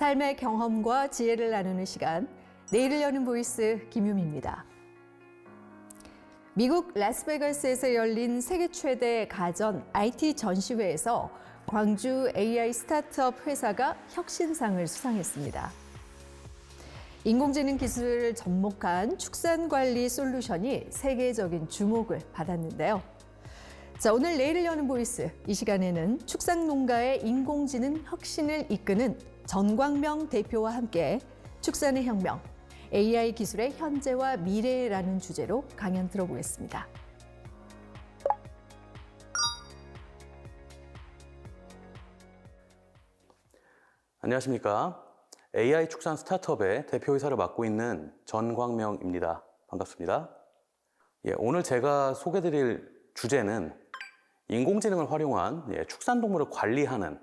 삶의 경험과 지혜를 나누는 시간, 내일을 여는 보이스 김유미입니다. 미국 라스베가스에서 열린 세계 최대 가전 IT 전시회에서 광주 AI 스타트업 회사가 혁신상을 수상했습니다. 인공지능 기술을 접목한 축산관리 솔루션이 세계적인 주목을 받았는데요. 자, 오늘 내일을 여는 보이스, 이 시간에는 축산농가의 인공지능 혁신을 이끄는 전광명 대표와 함께 축산의 혁명, AI 기술의 현재와 미래라는 주제로 강연 들어보겠습니다. 안녕하십니까. AI 축산 스타트업의 대표이사를 맡고 있는 전광명입니다. 반갑습니다. 오늘 제가 소개드릴 주제는 인공지능을 활용한 축산동물을 관리하는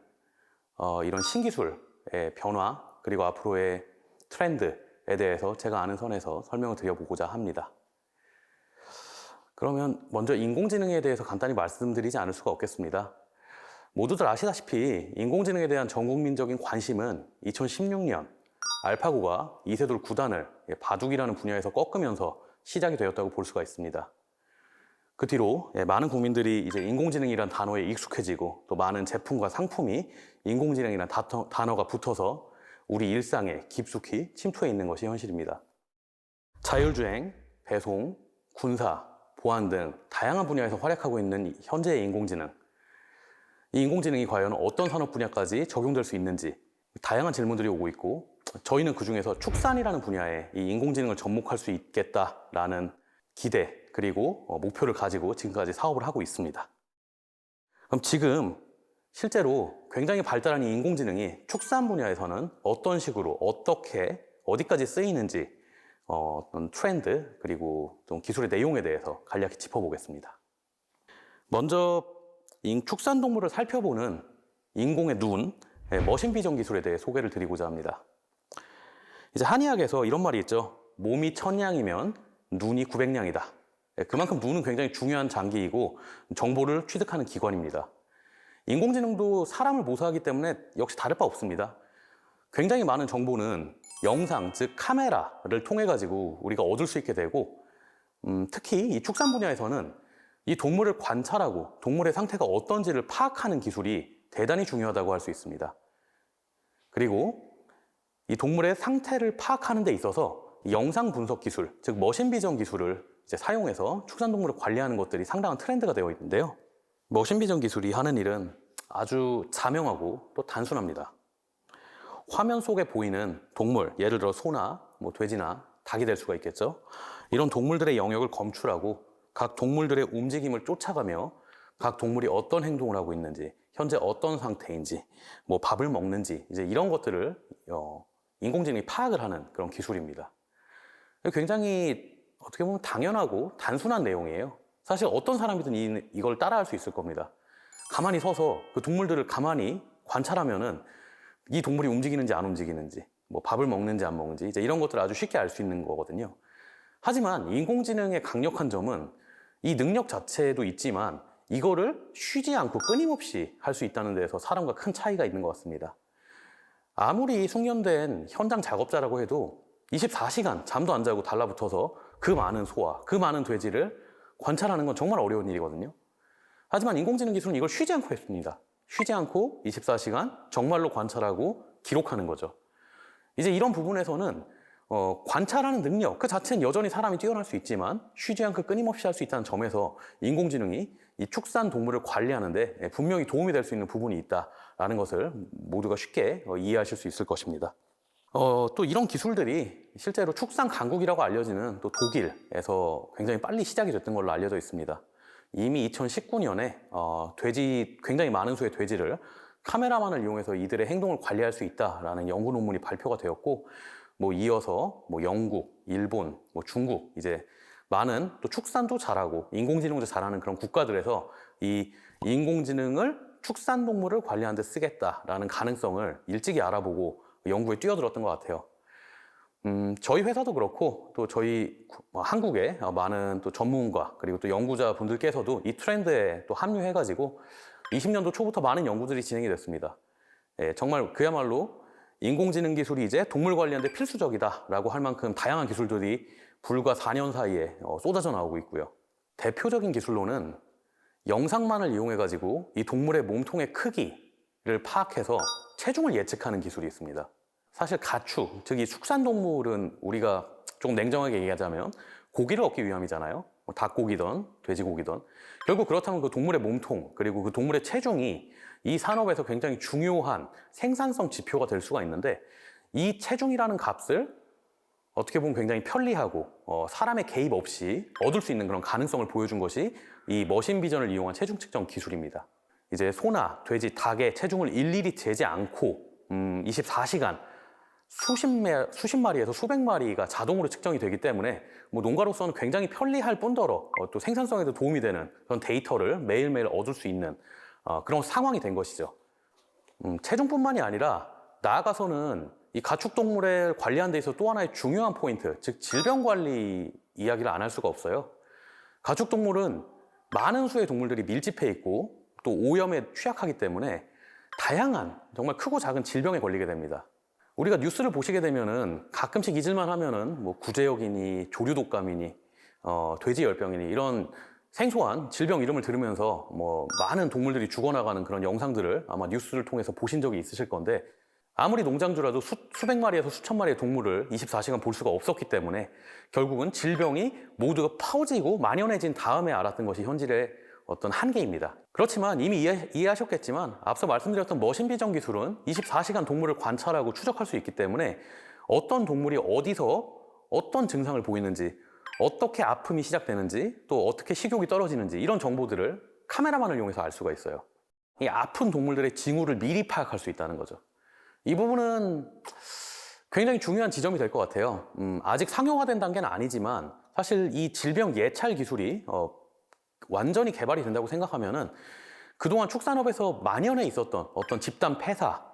이런 신기술의 변화 그리고 앞으로의 트렌드에 대해서 제가 아는 선에서 설명을 드려보고자 합니다. 그러면 먼저 인공지능에 대해서 간단히 말씀드리지 않을 수가 없겠습니다. 모두들 아시다시피 인공지능에 대한 전국민적인 관심은 2016년 알파고가 이세돌 9단을 바둑이라는 분야에서 꺾으면서 시작이 되었다고 볼 수가 있습니다. 그 뒤로 많은 국민들이 이제 인공지능이란 단어에 익숙해지고 또 많은 제품과 상품이 인공지능이란 단어가 붙어서 우리 일상에 깊숙이 침투해 있는 것이 현실입니다. 자율주행, 배송, 군사, 보안 등 다양한 분야에서 활약하고 있는 현재의 인공지능. 이 인공지능이 과연 어떤 산업 분야까지 적용될 수 있는지 다양한 질문들이 오고 있고, 저희는 그중에서 축산이라는 분야에 이 인공지능을 접목할 수 있겠다라는 기대 그리고 목표를 가지고 지금까지 사업을 하고 있습니다. 그럼 지금 실제로 굉장히 발달한 이 인공지능이 축산 분야에서는 어떤 식으로 어떻게 어디까지 쓰이는지 어떤 트렌드 그리고 좀 기술의 내용에 대해서 간략히 짚어보겠습니다. 먼저 축산동물을 살펴보는 인공의 눈, 머신 비전 기술에 대해 소개를 드리고자 합니다. 이제 한의학에서 이런 말이 있죠. 몸이 1000냥이면 눈이 900냥이다. 그만큼 눈은 굉장히 중요한 장기이고 정보를 취득하는 기관입니다. 인공지능도 사람을 모사하기 때문에 역시 다를 바 없습니다. 굉장히 많은 정보는 영상, 즉 카메라를 통해 가지고 우리가 얻을 수 있게 되고, 특히 이 축산 분야에서는 이 동물을 관찰하고 동물의 상태가 어떤지를 파악하는 기술이 대단히 중요하다고 할 수 있습니다. 그리고 이 동물의 상태를 파악하는 데 있어서 영상 분석 기술, 즉 머신 비전 기술을 이제 사용해서 축산동물을 관리하는 것들이 상당한 트렌드가 되어 있는데요. 머신 비전 기술이 하는 일은 아주 자명하고 또 단순합니다. 화면 속에 보이는 동물, 예를 들어 소나 돼지나 닭이 될 수가 있겠죠. 이런 동물들의 영역을 검출하고 각 동물들의 움직임을 쫓아가며 각 동물이 어떤 행동을 하고 있는지, 현재 어떤 상태인지, 밥을 먹는지, 이제 이런 것들을 인공지능이 파악을 하는 그런 기술입니다. 굉장히 어떻게 보면 당연하고 단순한 내용이에요. 사실 어떤 사람이든 이걸 따라할 수 있을 겁니다. 가만히 서서 그 동물들을 가만히 관찰하면은 이 동물이 움직이는지 안 움직이는지, 밥을 먹는지 안 먹는지, 이제 이런 것들을 아주 쉽게 알 수 있는 거거든요. 하지만 인공지능의 강력한 점은 이 능력 자체도 있지만 이거를 쉬지 않고 끊임없이 할 수 있다는 데에서 사람과 큰 차이가 있는 것 같습니다. 아무리 숙련된 현장 작업자라고 해도 24시간 잠도 안 자고 달라붙어서 그 많은 소와 그 많은 돼지를 관찰하는 건 정말 어려운 일이거든요. 하지만 인공지능 기술은 이걸 쉬지 않고 했습니다. 쉬지 않고 24시간 정말로 관찰하고 기록하는 거죠. 이제 이런 부분에서는 관찰하는 능력 그 자체는 여전히 사람이 뛰어날 수 있지만 쉬지 않고 끊임없이 할 수 있다는 점에서 인공지능이 이 축산 동물을 관리하는데 분명히 도움이 될 수 있는 부분이 있다라는 것을 모두가 쉽게 이해하실 수 있을 것입니다. 또 이런 기술들이 실제로 축산 강국이라고 알려지는 또 독일에서 굉장히 빨리 시작이 됐던 걸로 알려져 있습니다. 이미 2019년에 굉장히 많은 수의 돼지를 카메라만을 이용해서 이들의 행동을 관리할 수 있다라는 연구 논문이 발표가 되었고, 이어서 영국, 일본, 중국, 이제 많은 또 축산도 잘하고 인공지능도 잘하는 그런 국가들에서 이 인공지능을 축산동물을 관리하는 데 쓰겠다라는 가능성을 일찍이 알아보고 연구에 뛰어들었던 것 같아요. 저희 회사도 그렇고 또 저희 한국의 많은 또 전문가 그리고 또 연구자 분들께서도 이 트렌드에 또 합류해가지고 20년도 초부터 많은 연구들이 진행이 됐습니다. 정말 그야말로 인공지능 기술이 이제 동물 관리하는데 필수적이다라고 할 만큼 다양한 기술들이 불과 4년 사이에 쏟아져 나오고 있고요. 대표적인 기술로는 영상만을 이용해가지고 이 동물의 몸통의 크기를 파악해서 체중을 예측하는 기술이 있습니다. 사실 가축, 즉 이 축산동물은 우리가 조금 냉정하게 얘기하자면 고기를 얻기 위함이잖아요. 뭐 닭고기든 돼지고기든. 결국 그렇다면 그 동물의 몸통 그리고 그 동물의 체중이 이 산업에서 굉장히 중요한 생산성 지표가 될 수가 있는데 이 체중이라는 값을 어떻게 보면 굉장히 편리하고 사람의 개입 없이 얻을 수 있는 그런 가능성을 보여준 것이 이 머신 비전을 이용한 체중 측정 기술입니다. 이제 소나 돼지, 닭의 체중을 일일이 재지 않고 24시간 수십 마리에서 수백 마리가 자동으로 측정이 되기 때문에 뭐 농가로서는 굉장히 편리할 뿐더러 또 생산성에도 도움이 되는 그런 데이터를 매일매일 얻을 수 있는 그런 상황이 된 것이죠. 체중뿐만이 아니라 나아가서는 이 가축동물을 관리하는 데 있어서 또 하나의 중요한 포인트, 즉 질병 관리 이야기를 안 할 수가 없어요. 가축동물은 많은 수의 동물들이 밀집해 있고 또 오염에 취약하기 때문에 다양한 정말 크고 작은 질병에 걸리게 됩니다. 우리가 뉴스를 보시게 되면은 가끔씩 잊을만 하면은 뭐 구제역이니 조류독감이니 돼지열병이니 이런 생소한 질병 이름을 들으면서 뭐 많은 동물들이 죽어나가는 그런 영상들을 아마 뉴스를 통해서 보신 적이 있으실 건데 아무리 농장주라도 수백 마리에서 수천 마리의 동물을 24시간 볼 수가 없었기 때문에 결국은 질병이 모두가 퍼지고 만연해진 다음에 알았던 것이 현실의 어떤 한계입니다. 그렇지만 이미 이해하셨겠지만 앞서 말씀드렸던 머신 비전 기술은 24시간 동물을 관찰하고 추적할 수 있기 때문에 어떤 동물이 어디서 어떤 증상을 보이는지 어떻게 아픔이 시작되는지 또 어떻게 식욕이 떨어지는지 이런 정보들을 카메라만을 이용해서 알 수가 있어요. 이 아픈 동물들의 징후를 미리 파악할 수 있다는 거죠. 이 부분은 굉장히 중요한 지점이 될 것 같아요. 아직 상용화된 단계는 아니지만 사실 이 질병 예찰 기술이 완전히 개발이 된다고 생각하면은 그동안 축산업에서 만연해 있었던 어떤 집단 폐사,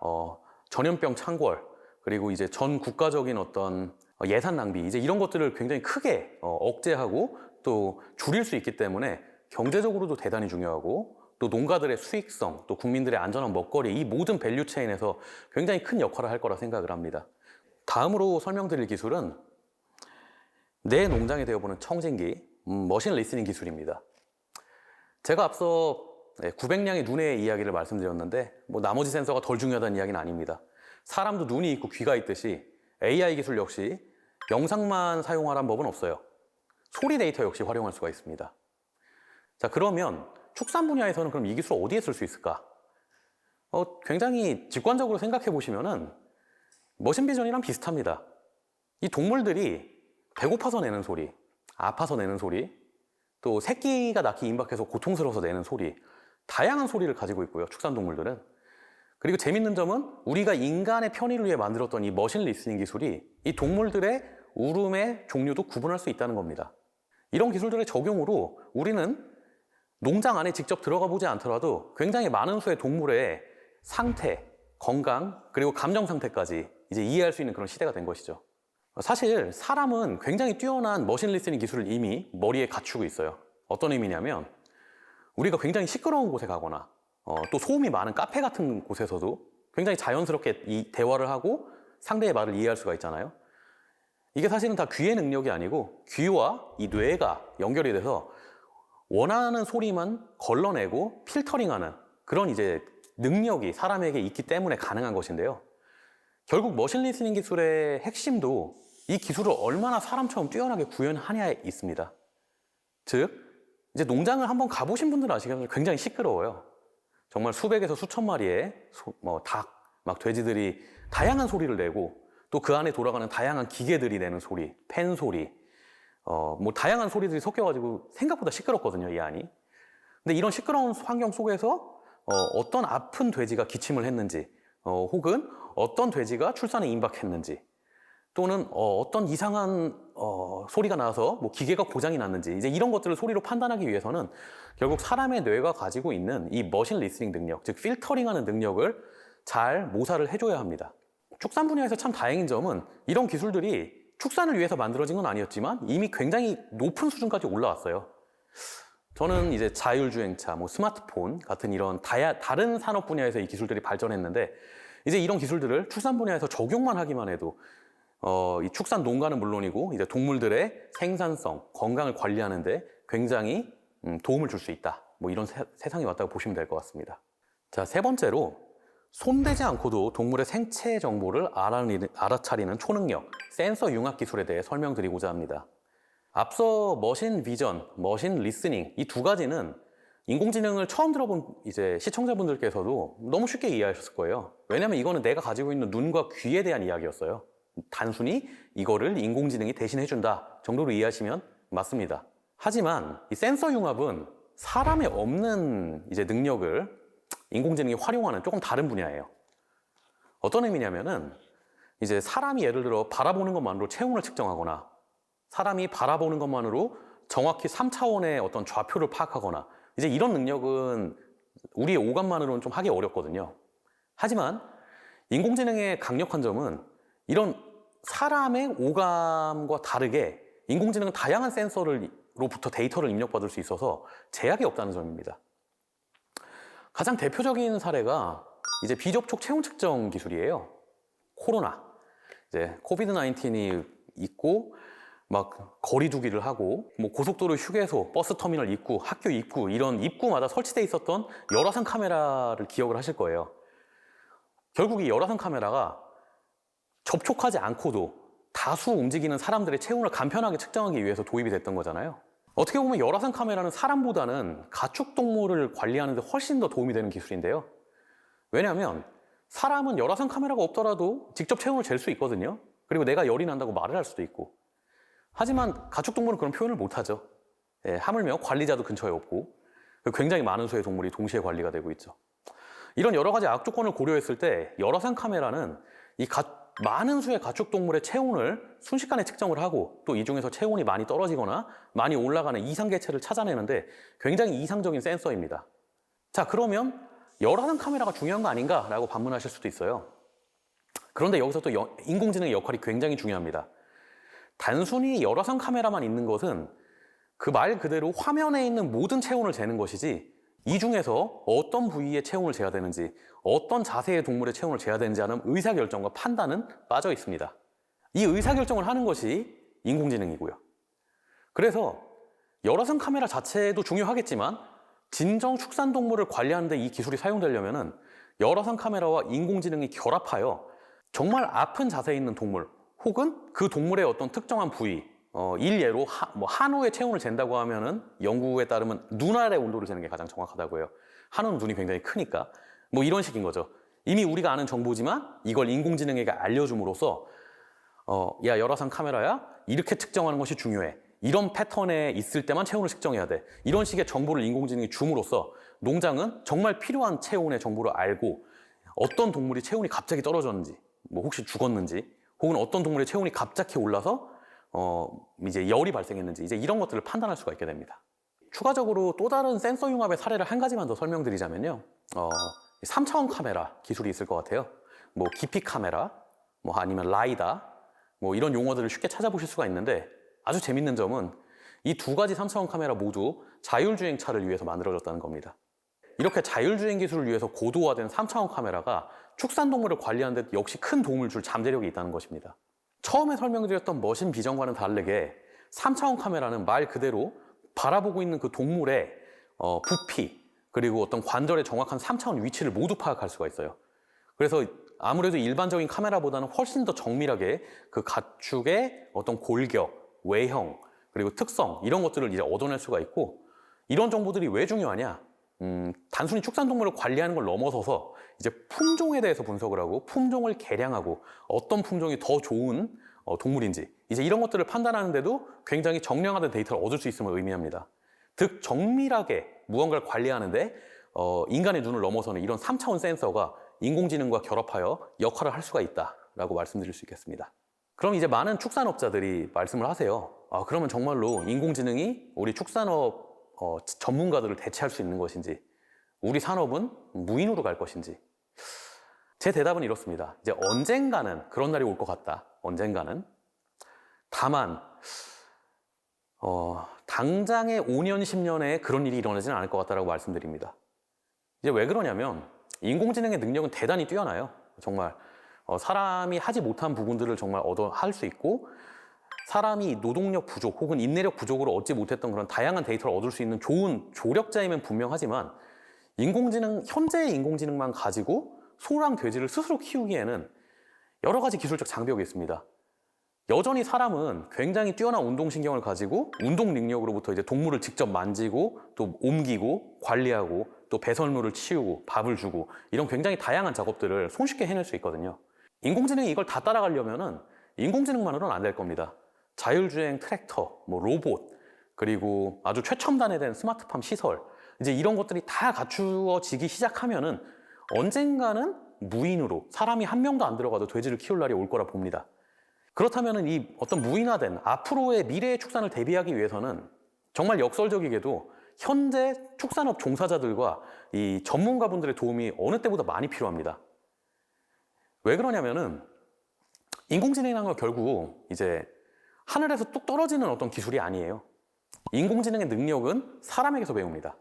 전염병 창궐, 그리고 이제 전 국가적인 어떤 예산 낭비, 이제 이런 것들을 굉장히 크게 억제하고 또 줄일 수 있기 때문에 경제적으로도 대단히 중요하고 또 농가들의 수익성, 또 국민들의 안전한 먹거리, 이 모든 밸류 체인에서 굉장히 큰 역할을 할 거라 생각을 합니다. 다음으로 설명드릴 기술은 내 농장에 되어보는 청진기, 머신 리스닝 기술입니다. 제가 앞서 900량의 눈의 이야기를 말씀드렸는데 뭐 나머지 센서가 덜 중요하다는 이야기는 아닙니다. 사람도 눈이 있고 귀가 있듯이 AI 기술 역시 영상만 사용하라는 법은 없어요. 소리 데이터 역시 활용할 수가 있습니다. 자, 그러면 축산 분야에서는 그럼 이 기술을 어디에 쓸 수 있을까? 굉장히 직관적으로 생각해 보시면은 머신 비전이랑 비슷합니다. 이 동물들이 배고파서 내는 소리, 아파서 내는 소리, 또 새끼가 낳기 임박해서 고통스러워서 내는 소리, 다양한 소리를 가지고 있고요, 축산동물들은. 그리고 재밌는 점은 우리가 인간의 편의를 위해 만들었던 이 머신 리스닝 기술이 이 동물들의 울음의 종류도 구분할 수 있다는 겁니다. 이런 기술들의 적용으로 우리는 농장 안에 직접 들어가 보지 않더라도 굉장히 많은 수의 동물의 상태, 건강, 그리고 감정 상태까지 이제 이해할 수 있는 그런 시대가 된 것이죠. 사실 사람은 굉장히 뛰어난 머신 리스닝 기술을 이미 머리에 갖추고 있어요. 어떤 의미냐면 우리가 굉장히 시끄러운 곳에 가거나 또 소음이 많은 카페 같은 곳에서도 굉장히 자연스럽게 이 대화를 하고 상대의 말을 이해할 수가 있잖아요. 이게 사실은 다 귀의 능력이 아니고 귀와 이 뇌가 연결이 돼서 원하는 소리만 걸러내고 필터링하는 그런 이제 능력이 사람에게 있기 때문에 가능한 것인데요. 결국 머신 리스닝 기술의 핵심도 이 기술을 얼마나 사람처럼 뛰어나게 구현하냐에 있습니다. 즉, 이제 농장을 한번 가보신 분들은 아시겠지만 굉장히 시끄러워요. 정말 수백에서 수천 마리의 닭, 막 돼지들이 다양한 소리를 내고 또 그 안에 돌아가는 다양한 기계들이 내는 소리, 팬 소리, 뭐 다양한 소리들이 섞여가지고 생각보다 시끄럽거든요, 이 안이. 근데 이런 시끄러운 환경 속에서 어떤 아픈 돼지가 기침을 했는지, 혹은 어떤 돼지가 출산에 임박했는지, 또는 어떤 이상한 소리가 나서 뭐 기계가 고장이 났는지, 이제 이런 것들을 소리로 판단하기 위해서는 결국 사람의 뇌가 가지고 있는 이 머신 리스닝 능력, 즉 필터링하는 능력을 잘 모사를 해줘야 합니다. 축산 분야에서 참 다행인 점은 이런 기술들이 축산을 위해서 만들어진 건 아니었지만 이미 굉장히 높은 수준까지 올라왔어요. 저는 이제 자율주행차, 뭐 스마트폰 같은 이런 다른 산업 분야에서 이 기술들이 발전했는데 이제 이런 기술들을 축산 분야에서 적용만 하기만 해도 이 축산 농가는 물론이고 이제 동물들의 생산성, 건강을 관리하는데 굉장히 도움을 줄 수 있다. 뭐 이런 세상이 왔다고 보시면 될 것 같습니다. 자, 세 번째로 손대지 않고도 동물의 생체 정보를 알아차리는 초능력, 센서 융합 기술에 대해 설명드리고자 합니다. 앞서 머신 비전, 머신 리스닝 이 두 가지는 인공지능을 처음 들어본 이제 시청자분들께서도 너무 쉽게 이해하셨을 거예요. 왜냐하면 이거는 내가 가지고 있는 눈과 귀에 대한 이야기였어요. 단순히 이거를 인공지능이 대신해준다 정도로 이해하시면 맞습니다. 하지만 이 센서 융합은 사람의 없는 이제 능력을 인공지능이 활용하는 조금 다른 분야예요. 어떤 의미냐면은 이제 사람이 예를 들어 바라보는 것만으로 체온을 측정하거나 사람이 바라보는 것만으로 정확히 3차원의 어떤 좌표를 파악하거나 이제 이런 능력은 우리의 오감만으로는 좀 하기 어렵거든요. 하지만 인공지능의 강력한 점은 이런 사람의 오감과 다르게 인공지능은 다양한 센서로부터 데이터를 입력받을 수 있어서 제약이 없다는 점입니다. 가장 대표적인 사례가 이제 비접촉 체온 측정 기술이에요. 코로나, 이제 코비드-19이 있고 막 거리 두기를 하고 뭐 고속도로 휴게소, 버스 터미널 입구, 학교 입구 이런 입구마다 설치되어 있었던 열화상 카메라를 기억을 하실 거예요. 결국 이 열화상 카메라가 접촉하지 않고도 다수 움직이는 사람들의 체온을 간편하게 측정하기 위해서 도입이 됐던 거잖아요. 어떻게 보면 열화상 카메라는 사람보다는 가축동물을 관리하는 데 훨씬 더 도움이 되는 기술인데요. 왜냐하면 사람은 열화상 카메라가 없더라도 직접 체온을 잴 수 있거든요. 그리고 내가 열이 난다고 말을 할 수도 있고. 하지만 가축동물은 그런 표현을 못하죠. 예, 하물며 관리자도 근처에 없고 굉장히 많은 수의 동물이 동시에 관리가 되고 있죠. 이런 여러 가지 악조건을 고려했을 때 열화상 카메라는 많은 수의 가축동물의 체온을 순식간에 측정을 하고 또 이 중에서 체온이 많이 떨어지거나 많이 올라가는 이상개체를 찾아내는데 굉장히 이상적인 센서입니다. 자, 그러면 열화상 카메라가 중요한 거 아닌가? 라고 반문하실 수도 있어요. 그런데 여기서 또 인공지능의 역할이 굉장히 중요합니다. 단순히 열화상 카메라만 있는 것은 그 말 그대로 화면에 있는 모든 체온을 재는 것이지 이 중에서 어떤 부위의 체온을 재야 되는지 어떤 자세의 동물의 체온을 재야 되는지 하는 의사결정과 판단은 빠져 있습니다. 이 의사결정을 하는 것이 인공지능이고요. 그래서 열화상 카메라 자체도 중요하겠지만 진정 축산동물을 관리하는 데 이 기술이 사용되려면 열화상 카메라와 인공지능이 결합하여 정말 아픈 자세에 있는 동물 혹은 그 동물의 어떤 특정한 부위 일예로 한우의 체온을 잰다고 하면은 연구에 따르면 눈 아래 온도를 재는 게 가장 정확하다고 해요. 한우는 눈이 굉장히 크니까 뭐 이런 식인 거죠. 이미 우리가 아는 정보지만 이걸 인공지능에게 알려줌으로써 야 열화상 카메라야 이렇게 측정하는 것이 중요해. 이런 패턴에 있을 때만 체온을 측정해야 돼. 이런 식의 정보를 인공지능이 줌으로써 농장은 정말 필요한 체온의 정보를 알고 어떤 동물이 체온이 갑자기 떨어졌는지 뭐 혹시 죽었는지 혹은 어떤 동물의 체온이 갑자기 올라서 이제 열이 발생했는지 이제 이런 것들을 판단할 수가 있게 됩니다. 추가적으로 또 다른 센서 융합의 사례를 한 가지만 더 설명드리자면요. 3차원 카메라 기술이 있을 것 같아요. 뭐 깊이 카메라, 뭐 아니면 라이다, 뭐 이런 용어들을 쉽게 찾아보실 수가 있는데 아주 재밌는 점은 이 두 가지 3차원 카메라 모두 자율주행차를 위해서 만들어졌다는 겁니다. 이렇게 자율주행 기술을 위해서 고도화된 3차원 카메라가 축산동물을 관리하는 데 역시 큰 도움을 줄 잠재력이 있다는 것입니다. 처음에 설명드렸던 머신 비전과는 다르게 3차원 카메라는 말 그대로 바라보고 있는 그 동물의 부피 그리고 어떤 관절의 정확한 3차원 위치를 모두 파악할 수가 있어요. 그래서 아무래도 일반적인 카메라보다는 훨씬 더 정밀하게 그 가축의 어떤 골격, 외형, 그리고 특성 이런 것들을 이제 얻어낼 수가 있고 이런 정보들이 왜 중요하냐? 단순히 축산동물을 관리하는 걸 넘어서서 이제 품종에 대해서 분석을 하고 품종을 개량하고 어떤 품종이 더 좋은 동물인지 이제 이런 것들을 판단하는데도 굉장히 정량화된 데이터를 얻을 수 있음을 의미합니다. 즉 정밀하게 무언가를 관리하는데 인간의 눈을 넘어서는 이런 3차원 센서가 인공지능과 결합하여 역할을 할 수가 있다라고 말씀드릴 수 있겠습니다. 그럼 이제 많은 축산업자들이 말씀을 하세요. 그러면 정말로 인공지능이 우리 축산업 전문가들을 대체할 수 있는 것인지 우리 산업은 무인으로 갈 것인지 제 대답은 이렇습니다. 이제 언젠가는 그런 날이 올 것 같다. 언젠가는. 다만 당장의 5년, 10년에 그런 일이 일어나지는 않을 것 같다라고 말씀드립니다. 이제 왜 그러냐면 인공지능의 능력은 대단히 뛰어나요. 정말 사람이 하지 못한 부분들을 정말 할 수 있고 사람이 노동력 부족 혹은 인내력 부족으로 얻지 못했던 그런 다양한 데이터를 얻을 수 있는 좋은 조력자임은 분명하지만 현재의 인공지능만 가지고 소랑 돼지를 스스로 키우기에는 여러 가지 기술적 장벽이 있습니다. 여전히 사람은 굉장히 뛰어난 운동신경을 가지고 운동 능력으로부터 이제 동물을 직접 만지고 또 옮기고 관리하고 또 배설물을 치우고 밥을 주고 이런 굉장히 다양한 작업들을 손쉽게 해낼 수 있거든요. 인공지능이 이걸 다 따라가려면은 인공지능만으로는 안 될 겁니다. 자율주행 트랙터, 로봇, 그리고 아주 최첨단에 된 스마트팜 시설 이제 이런 것들이 다 갖추어지기 시작하면은 언젠가는 무인으로 사람이 한 명도 안 들어가도 돼지를 키울 날이 올 거라 봅니다. 그렇다면 이 어떤 무인화된 앞으로의 미래의 축산을 대비하기 위해서는 정말 역설적이게도 현재 축산업 종사자들과 이 전문가분들의 도움이 어느 때보다 많이 필요합니다. 왜 그러냐면은 인공지능이라는 건 결국 이제 하늘에서 뚝 떨어지는 어떤 기술이 아니에요. 인공지능의 능력은 사람에게서 배웁니다.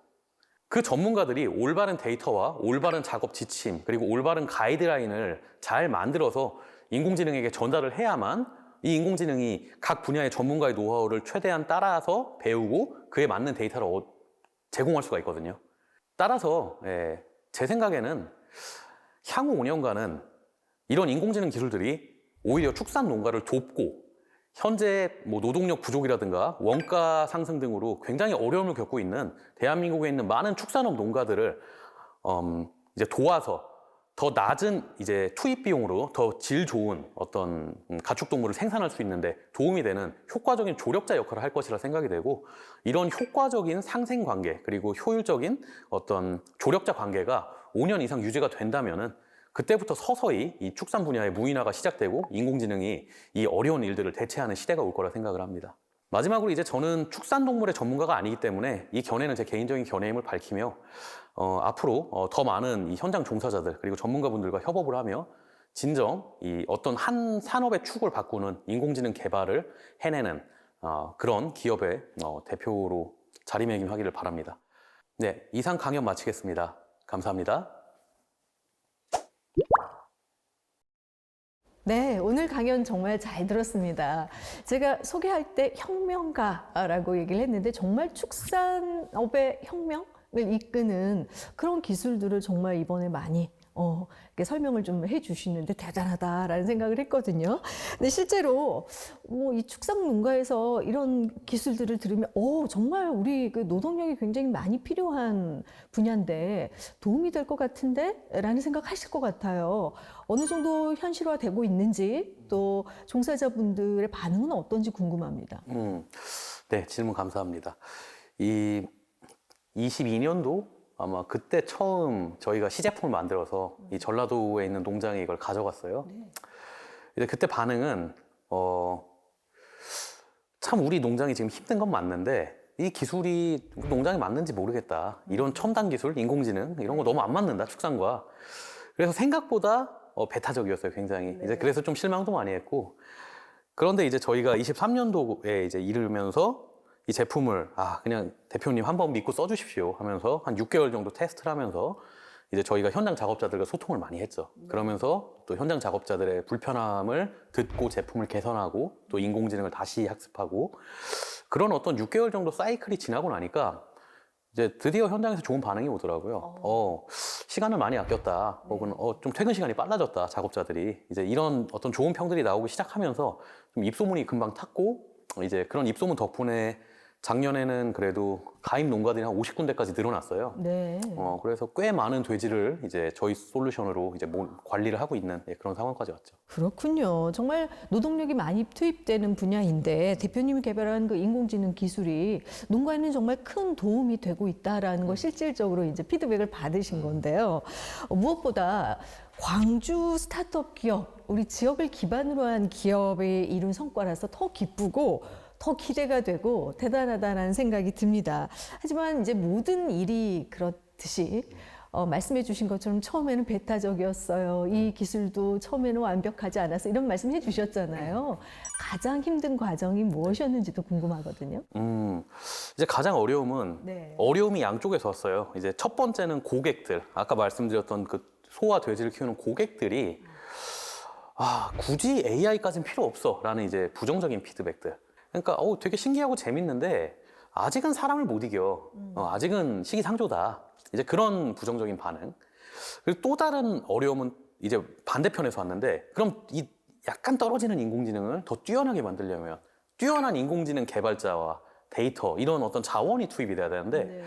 그 전문가들이 올바른 데이터와 올바른 작업 지침 그리고 올바른 가이드라인을 잘 만들어서 인공지능에게 전달을 해야만 이 인공지능이 각 분야의 전문가의 노하우를 최대한 따라서 배우고 그에 맞는 데이터를 제공할 수가 있거든요. 따라서 제 생각에는 향후 5년간은 이런 인공지능 기술들이 오히려 축산 농가를 돕고 현재 노동력 부족이라든가 원가 상승 등으로 굉장히 어려움을 겪고 있는 대한민국에 있는 많은 축산업 농가들을 이제 도와서 더 낮은 이제 투입 비용으로 더 질 좋은 어떤 가축동물을 생산할 수 있는데 도움이 되는 효과적인 조력자 역할을 할 것이라 생각이 되고 이런 효과적인 상생 관계 그리고 효율적인 어떤 조력자 관계가 5년 이상 유지가 된다면은 그때부터 서서히 이 축산 분야의 무인화가 시작되고 인공지능이 이 어려운 일들을 대체하는 시대가 올 거라 생각을 합니다. 마지막으로 이제 저는 축산동물의 전문가가 아니기 때문에 이 견해는 제 개인적인 견해임을 밝히며 앞으로 더 많은 이 현장 종사자들 그리고 전문가분들과 협업을 하며 진정 이 어떤 한 산업의 축을 바꾸는 인공지능 개발을 해내는 그런 기업의 대표로 자리매김하기를 바랍니다. 네, 이상 강연 마치겠습니다. 감사합니다. 네, 오늘 강연 정말 잘 들었습니다. 제가 소개할 때 혁명가라고 얘기를 했는데 정말 축산업의 혁명을 이끄는 그런 기술들을 정말 이번에 많이 이렇게 설명을 좀 해주시는데 대단하다라는 생각을 했거든요. 근데 실제로 이 축산 농가에서 이런 기술들을 들으면 정말 우리 그 노동력이 굉장히 많이 필요한 분야인데 도움이 될 것 같은데? 라는 생각하실 것 같아요. 어느 정도 현실화되고 있는지 또 종사자분들의 반응은 어떤지 궁금합니다. 네, 질문 감사합니다. 이 22년도 아마 그때 처음 저희가 시제품을 만들어서 이 전라도에 있는 농장에 이걸 가져갔어요. 네. 이제 그때 반응은 참 우리 농장이 지금 힘든 건 맞는데 이 기술이 농장에 맞는지 모르겠다. 이런 첨단 기술, 인공지능 이런 거 너무 안 맞는다 축산과. 그래서 생각보다 배타적이었어요, 굉장히. 네. 이제 그래서 좀 실망도 많이 했고. 그런데 이제 저희가 23년도에 이제 이르면서 이 제품을 그냥 대표님 한번 믿고 써주십시오 하면서 한 6개월 정도 테스트를 하면서 이제 저희가 현장 작업자들과 소통을 많이 했죠. 그러면서 또 현장 작업자들의 불편함을 듣고 제품을 개선하고 또 인공지능을 다시 학습하고 그런 어떤 6개월 정도 사이클이 지나고 나니까 이제 드디어 현장에서 좋은 반응이 오더라고요. 시간을 많이 아꼈다. 혹은 좀 퇴근 시간이 빨라졌다. 작업자들이 이제 이런 어떤 좋은 평들이 나오기 시작하면서 좀 입소문이 금방 탔고 이제 그런 입소문 덕분에 작년에는 그래도 가입 농가들이 한 50군데까지 늘어났어요. 네. 그래서 꽤 많은 돼지를 이제 저희 솔루션으로 이제 관리를 하고 있는 그런 상황까지 왔죠. 그렇군요. 정말 노동력이 많이 투입되는 분야인데 대표님이 개발한 그 인공지능 기술이 농가에는 정말 큰 도움이 되고 있다라는 걸 실질적으로 이제 피드백을 받으신 건데요. 무엇보다 광주 스타트업 기업, 우리 지역을 기반으로 한 기업이 이룬 성과라서 더 기쁘고 더 기대가 되고 대단하다는 생각이 듭니다. 하지만 이제 모든 일이 그렇듯이 말씀해 주신 것처럼 처음에는 배타적이었어요. 이 기술도 처음에는 완벽하지 않아서 이런 말씀 해 주셨잖아요. 가장 힘든 과정이 무엇이었는지도 궁금하거든요. 이제 가장 어려움은 네. 어려움이 양쪽에서 왔어요. 이제 첫 번째는 고객들, 아까 말씀드렸던 그 소와 돼지를 키우는 고객들이 굳이 AI까지는 필요 없어라는 이제 부정적인 피드백들. 그러니까 되게 신기하고 재밌는데 아직은 사람을 못 이겨. 아직은 시기상조다. 이제 그런 부정적인 반응. 그리고 또 다른 어려움은 이제 반대편에서 왔는데, 그럼 이 약간 떨어지는 인공지능을 더 뛰어나게 만들려면 뛰어난 인공지능 개발자와 데이터 이런 어떤 자원이 투입이 돼야 되는데, 네.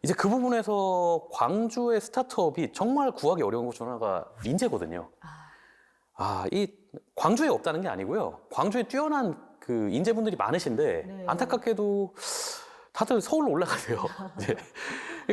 이제 그 부분에서 광주의 스타트업이 정말 구하기 어려운 것 중 하나가 인재거든요. 이 광주에 없다는 게 아니고요. 광주에 뛰어난 그 인재분들이 많으신데 네. 안타깝게도 다들 서울로 올라가세요. 이제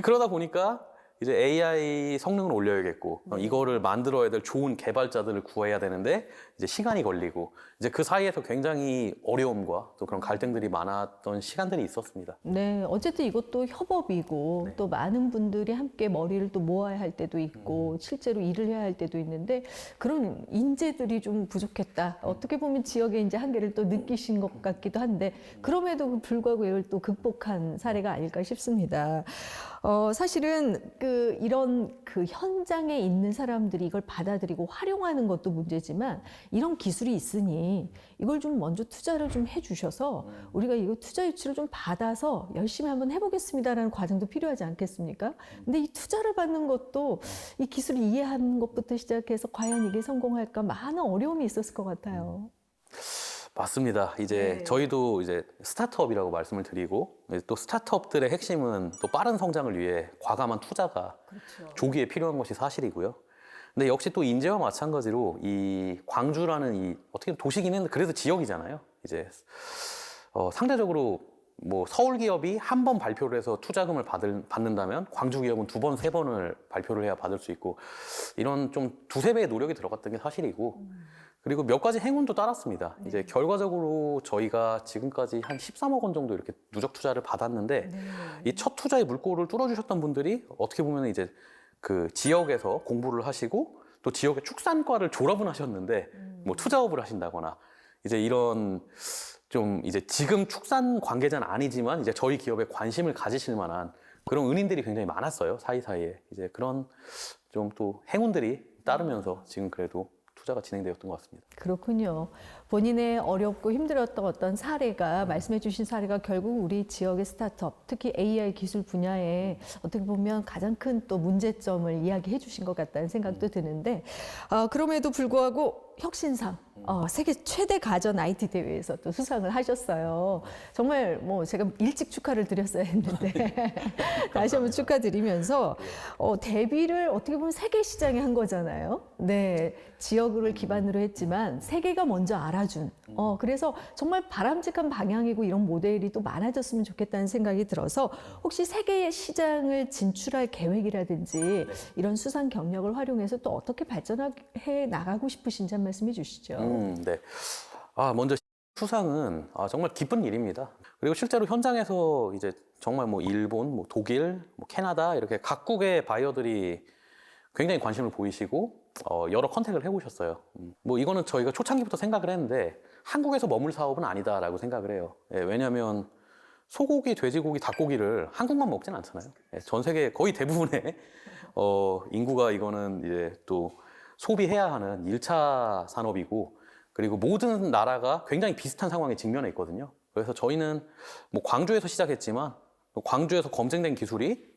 그러다 보니까 이제 AI 성능을 올려야겠고 이거를 만들어야 될 좋은 개발자들을 구해야 되는데 이제 시간이 걸리고 이제 그 사이에서 굉장히 어려움과 또 그런 갈등들이 많았던 시간들이 있었습니다. 네, 어쨌든 이것도 협업이고 또 많은 분들이 함께 머리를 또 모아야 할 때도 있고 실제로 일을 해야 할 때도 있는데 그런 인재들이 좀 부족했다. 어떻게 보면 지역의 이제 한계를 또 느끼신 것 같기도 한데 그럼에도 불구하고 이걸 또 극복한 사례가 아닐까 싶습니다. 사실은 이런 현장에 있는 사람들이 이걸 받아들이고 활용하는 것도 문제지만 이런 기술이 있으니 이걸 좀 먼저 투자를 좀 해주셔서 우리가 이거 투자 유치를 좀 받아서 열심히 한번 해보겠습니다라는 과정도 필요하지 않겠습니까? 근데 이 투자를 받는 것도 이 기술을 이해하는 것부터 시작해서 과연 이게 성공할까 많은 어려움이 있었을 것 같아요. 맞습니다. 이제 네. 저희도 이제 스타트업이라고 말씀을 드리고 또 스타트업들의 핵심은 또 빠른 성장을 위해 과감한 투자가 그렇죠. 조기에 필요한 것이 사실이고요. 근데 역시 또 인재와 마찬가지로 이 광주라는 이 어떻게 보면 도시긴 했는데 그래도 지역이잖아요. 이제 상대적으로 뭐 서울 기업이 한 번 발표를 해서 투자금을 받는다면 광주 기업은 두 번, 세 번을 발표를 해야 받을 수 있고 이런 좀 두세 배의 노력이 들어갔던 게 사실이고 그리고 몇 가지 행운도 따랐습니다. 이제 결과적으로 저희가 지금까지 한 13억 원 정도 이렇게 누적 투자를 받았는데 이 첫 투자의 물꼬를 뚫어주셨던 분들이 어떻게 보면 이제 그 지역에서 공부를 하시고 또 지역의 축산과를 졸업은 하셨는데 뭐 투자업을 하신다거나 이제 이런 좀 이제 지금 축산 관계자는 아니지만 이제 저희 기업에 관심을 가지실 만한 그런 은인들이 굉장히 많았어요. 사이사이에. 이제 그런 좀 또 행운들이 따르면서 지금 그래도 투자가 진행되었던 것 같습니다. 그렇군요. 본인의 어렵고 힘들었던 어떤 사례가 말씀해 주신 사례가 결국 우리 지역의 스타트업, 특히 AI 기술 분야에 어떻게 보면 가장 큰 또 문제점을 이야기해 주신 것 같다는 생각도 드는데 그럼에도 불구하고 혁신상 세계 최대 가전 IT 대회에서 또 수상을 하셨어요. 정말 뭐 제가 일찍 축하를 드렸어야 했는데 다시 한번 축하드리면서 데뷔를 어떻게 보면 세계 시장에 한 거잖아요. 네, 지역을 기반으로 했지만 세계가 먼저 알아준. 그래서 정말 바람직한 방향이고 이런 모델이 또 많아졌으면 좋겠다는 생각이 들어서 혹시 세계 시장을 진출할 계획이라든지 이런 수상 경력을 활용해서 또 어떻게 발전해 나가고 싶으신지 한 말씀해 주시죠. 네. 먼저 수상은 정말 기쁜 일입니다. 그리고 실제로 현장에서 이제 정말 뭐 일본, 뭐 독일, 뭐 캐나다 이렇게 각국의 바이어들이 굉장히 관심을 보이시고 여러 컨택을 해보셨어요. 뭐 이거는 저희가 초창기부터 생각을 했는데 한국에서 머물 사업은 아니다라고 생각을 해요. 왜냐하면 소고기, 돼지고기, 닭고기를 한국만 먹진 않잖아요. 전 세계 거의 대부분의 인구가 이거는 이제 또 소비해야 하는 1차 산업이고 그리고 모든 나라가 굉장히 비슷한 상황에 직면해 있거든요. 그래서 저희는 뭐 광주에서 시작했지만 광주에서 검증된 기술이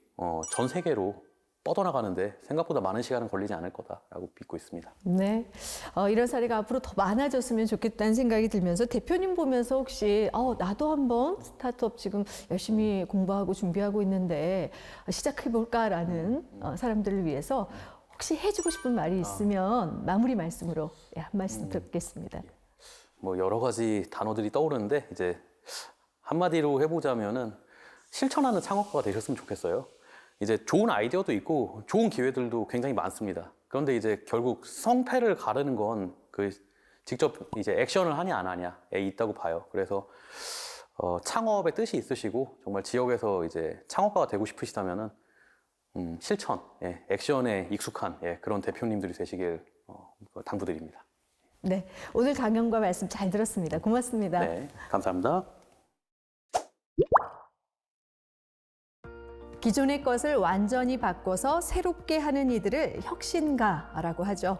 전 세계로 뻗어나가는데 생각보다 많은 시간은 걸리지 않을 거다라고 믿고 있습니다. 네, 이런 사례가 앞으로 더 많아졌으면 좋겠다는 생각이 들면서 대표님 보면서 혹시 나도 한번 스타트업 지금 열심히 공부하고 준비하고 있는데 시작해볼까라는 사람들을 위해서 혹시 해주고 싶은 말이 있으면 마무리 말씀으로 한 말씀 듣겠습니다. 뭐 여러 가지 단어들이 떠오르는데 이제 한마디로 해보자면은 실천하는 창업가가 되셨으면 좋겠어요. 이제 좋은 아이디어도 있고 좋은 기회들도 굉장히 많습니다. 그런데 이제 결국 성패를 가르는 건 그 직접 이제 액션을 하냐 안 하냐에 있다고 봐요. 그래서 창업의 뜻이 있으시고 정말 지역에서 이제 창업가가 되고 싶으시다면은 실천, 액션에 익숙한 그런 대표님들이 되시길 당부드립니다. 네, 오늘 강연과 말씀 잘 들었습니다. 고맙습니다. 네, 감사합니다. 기존의 것을 완전히 바꿔서 새롭게 하는 이들을 혁신가라고 하죠.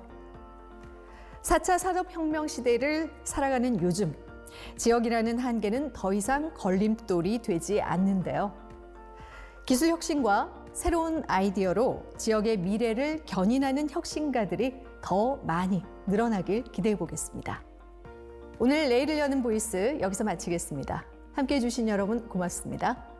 4차 산업혁명 시대를 살아가는 요즘, 지역이라는 한계는 더 이상 걸림돌이 되지 않는데요. 기술 혁신과 새로운 아이디어로 지역의 미래를 견인하는 혁신가들이 더 많이 늘어나길 기대해 보겠습니다. 오늘 내일을 여는 보이스 여기서 마치겠습니다. 함께해 주신 여러분 고맙습니다.